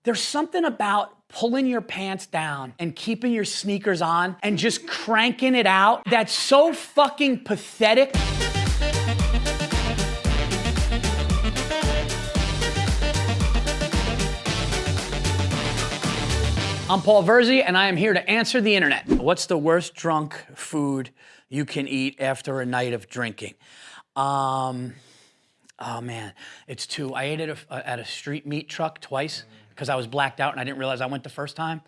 There's something about pulling your pants down and keeping your sneakers on and just cranking it out that's so fucking pathetic. I'm Paul Virzi, and I am here to answer the internet. What's the worst drunk food you can eat after a night of drinking? Oh man, it's two. I ate at a street meat truck twice because I was blacked out and I didn't realize I went the first time.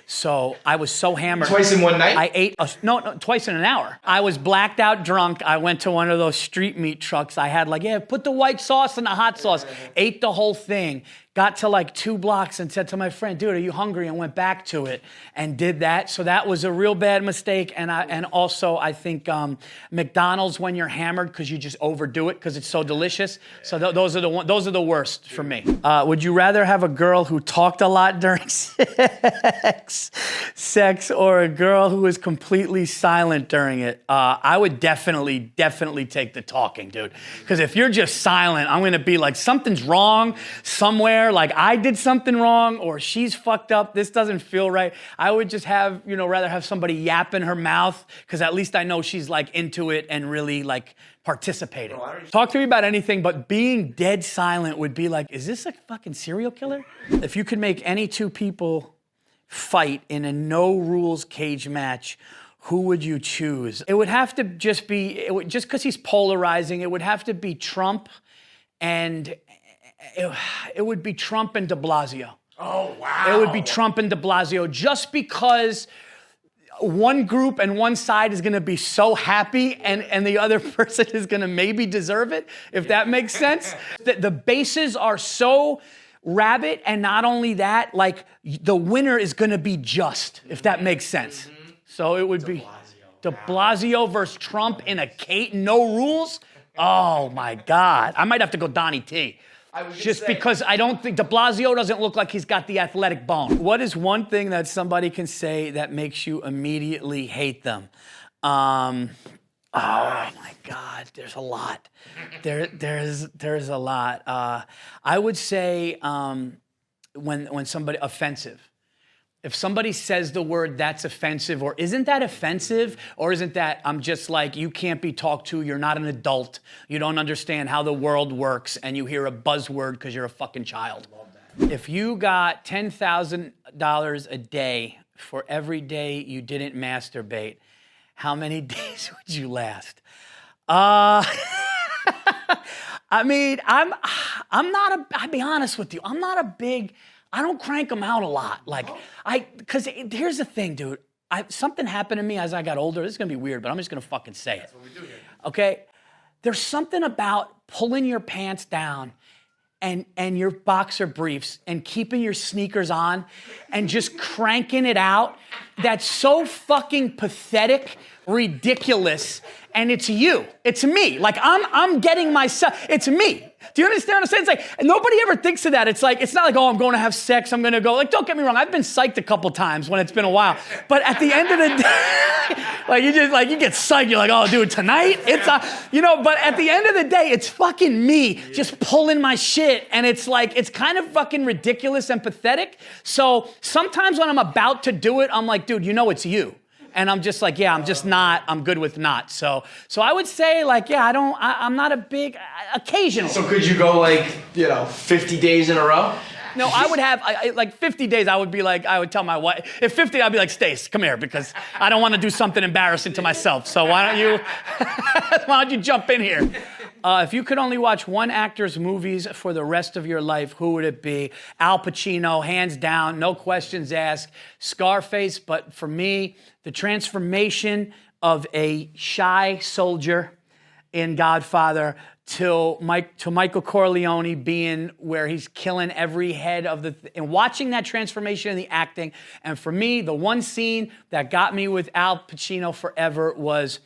So I was so hammered. Twice in one night? I ate, no, twice in an hour. I was blacked out drunk. I went to one of those street meat trucks. I had put the white sauce in the hot sauce. Ate the whole thing. Got to 2 blocks and said to my friend, dude, are you hungry? And went back to it and did that. So that was a real bad mistake. And also I think McDonald's when you're hammered because you just overdo it because it's so delicious. So those are the worst for me. Would you rather have a girl who talked a lot during sex or a girl who was completely silent during it? I would definitely take the talking, dude. Because if you're just silent, I'm gonna be like, something's wrong somewhere. Like I did something wrong or she's fucked up. This doesn't feel right. I would just rather have somebody yap in her mouth because at least I know she's into it and really participating. Talk to me about anything, but being dead silent would be is this a fucking serial killer? If you could make any two people fight in a no rules cage match, who would you choose? It would have to just be, just because he's polarizing, it would have to be Trump and it would be Trump and de Blasio. Oh, wow. It would be Trump and de Blasio just because one group and one side is going to be so happy and the other person is going to maybe deserve it, if that makes sense. The bases are so rabid, and not only that, the winner is going to be just, if that makes sense. So it would be de Blasio versus Trump in a cage, no rules. Oh my God. I might have to go Donnie T. Because I don't think de Blasio doesn't look like he's got the athletic bone. What is one thing that somebody can say that makes you immediately hate them? Oh my God, there's a lot. There's a lot. I would say when somebody offensive. If somebody says the word that's offensive, or isn't that offensive, or isn't that I'm just you can't be talked to, you're not an adult, you don't understand how the world works, and you hear a buzzword because you're a fucking child. Love that. If you got $10,000 a day for every day you didn't masturbate, how many days would you last? I mean, I'll be honest with you, I'm not a big, I don't crank them out a lot. Because here's the thing, dude. Something happened to me as I got older. This is going to be weird, but I'm just going to fucking say it. That's what we do here. Okay? There's something about pulling your pants down and your boxer briefs and keeping your sneakers on and just cranking it out that's so fucking pathetic, ridiculous, and it's you. It's me. I'm getting myself. It's me. Do you understand what I'm saying? It's nobody ever thinks of that. It's not oh, I'm going to have sex. I'm going to go. Don't get me wrong. I've been psyched a couple times when it's been a while. But at the end of the day, you get psyched. You're oh, dude, tonight? It's, but at the end of the day, it's fucking me just pulling my shit. And it's it's kind of fucking ridiculous and pathetic. So sometimes when I'm about to do it, I'm dude, it's you. And I'm just I'm just not, I'm good with not. So I would say I'm not a big, occasionally. So could you go 50 days in a row? No, I would have, 50 days, I would be I would tell my wife, if 50, I'd be Stace, come here, because I don't want to do something embarrassing to myself. So why don't you jump in here? If you could only watch one actor's movies for the rest of your life, who would it be? Al Pacino, hands down, no questions asked. Scarface, but for me, the transformation of a shy soldier in Godfather to Michael Corleone being where he's killing every head of and watching that transformation in the acting. And for me, the one scene that got me with Al Pacino forever was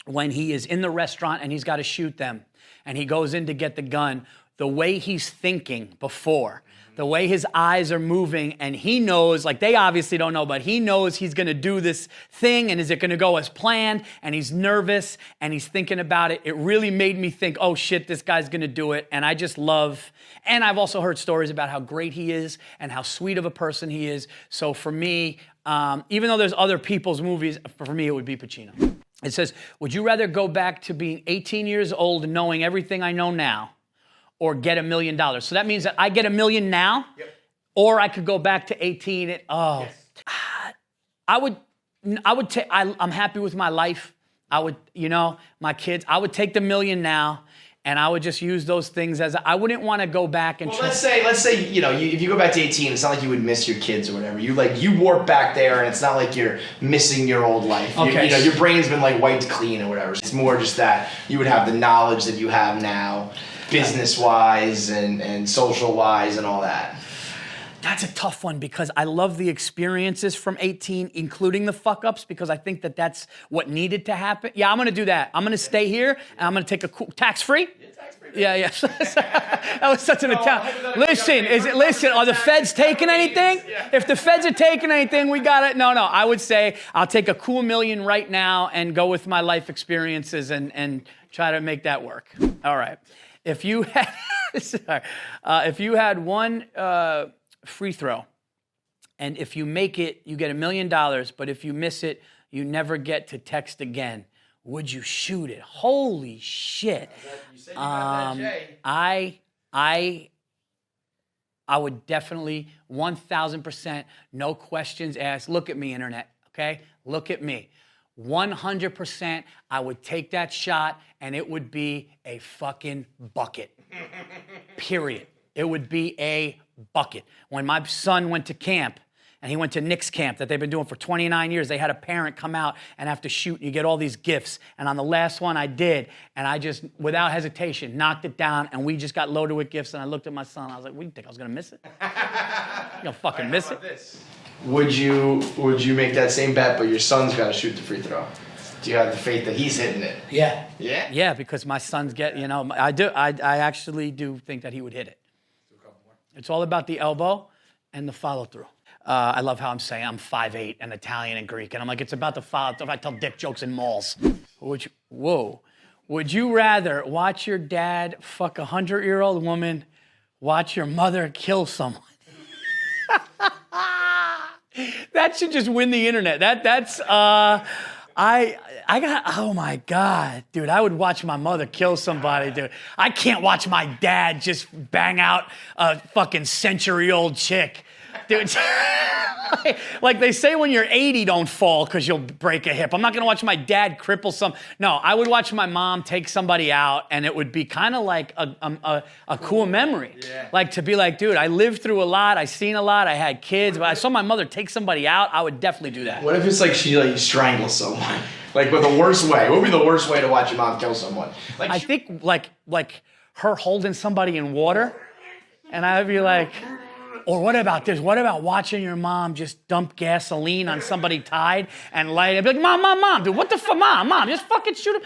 when he is in the restaurant and he's got to shoot them. And he goes in to get the gun. the way he's thinking before, the way his eyes are moving, and he knows, like they obviously don't know, but he knows he's gonna do this thing, and is it gonna go as planned? And he's nervous, and he's thinking about it. It really made me think, oh shit, this guy's gonna do it. And I just love, and I've also heard stories about how great he is and how sweet of a person he is. So for me, even though there's other people's movies, for me it would be Pacino. It says, would you rather go back to being 18 years old and knowing everything I know now, or get $1 million? So that means that I get $1 million now, or I could go back to 18 and, I'm happy with my life. I would, my kids, I would take the $1 million now, and I would just use those things as, I wouldn't want to go back and let's say, if you go back to 18, it's not like you would miss your kids or whatever. You warp back there, and it's not like you're missing your old life. Okay. Your brain's been wiped clean or whatever. It's more just that you would have the knowledge that you have now, business-wise and social-wise and all that. That's a tough one because I love the experiences from 18, including the fuck-ups, because I think that that's what needed to happen. Yeah, I'm going to do that. I'm going to stay here, and I'm going to take a cool... Tax-free? Yeah, tax-free. Yeah. That was such an Italian... Listen, are the feds taking anything? If the feds are taking anything, we got it. No, I would say I'll take a cool $1 million right now and go with my life experiences and try to make that work. All right. If you had one free throw, and if you make it, you get $1 million, but if you miss it, you never get to text again, would you shoot it? Holy shit. You said you got that, Jay. I would definitely 1,000%, no questions asked. Look at me, internet, okay? Look at me. 100%, I would take that shot, and it would be a fucking bucket. Period. It would be a bucket. When my son went to camp, and he went to Knicks camp that they've been doing for 29 years, they had a parent come out and have to shoot, and you get all these gifts. And on the last one I did, and I just, without hesitation, knocked it down, and we just got loaded with gifts, and I looked at my son, I was like, what do you think, I was gonna miss it? You gonna fucking miss it? Would you make that same bet, but your son's got to shoot the free throw? Do you have the faith that he's hitting it? Yeah. Yeah? Yeah, because my son's I actually do think that he would hit it. It's all about the elbow and the follow through. I love how I'm saying I'm 5'8" and Italian and Greek, and I'm like, it's about the follow through. I tell dick jokes in malls. Would you rather watch your dad fuck a 100-year-old woman, watch your mother kill someone? That should just win the internet. Oh my God, dude, I would watch my mother kill somebody, dude. I can't watch my dad just bang out a fucking century-old chick. Dude, like they say when you're 80, don't fall because you'll break a hip. I'm not going to watch my dad cripple some. No, I would watch my mom take somebody out, and it would be kind of like a cool memory. Yeah. Like to be like, dude, I lived through a lot. I seen a lot. I had kids. But I saw my mother take somebody out. I would definitely do that. What if it's like she strangles someone? Like with the worst way. What would be the worst way to watch your mom kill someone? I think like her holding somebody in water, and I'd be like... Or what about this? What about watching your mom just dump gasoline on somebody tied and light it? Be like, mom, dude, what the fuck, mom, just fucking shoot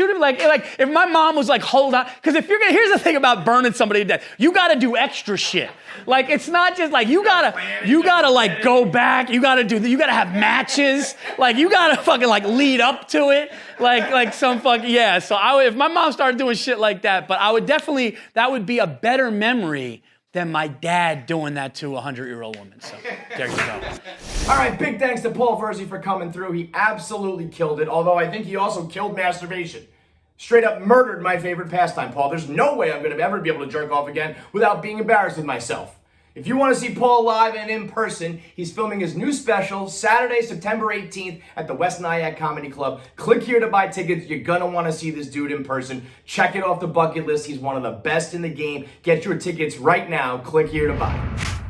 him. Like if my mom was like, hold on, because if here's the thing about burning somebody to death, you got to do extra shit. Like it's not just like you gotta like go back. You gotta have matches. Like you gotta fucking like lead up to it. Like some fucking yeah. So if my mom started doing shit like that, but I would definitely that would be a better memory than my dad doing that to a 100-year-old woman. So there you go. All right, big thanks to Paul Virzi for coming through. He absolutely killed it, although I think he also killed masturbation. Straight up murdered my favorite pastime, Paul. There's no way I'm going to ever be able to jerk off again without being embarrassed with myself. If you want to see Paul live and in person, he's filming his new special Saturday, September 18th at the West Nyack Comedy Club. Click here to buy tickets. You're going to want to see this dude in person. Check it off the bucket list. He's one of the best in the game. Get your tickets right now. Click here to buy.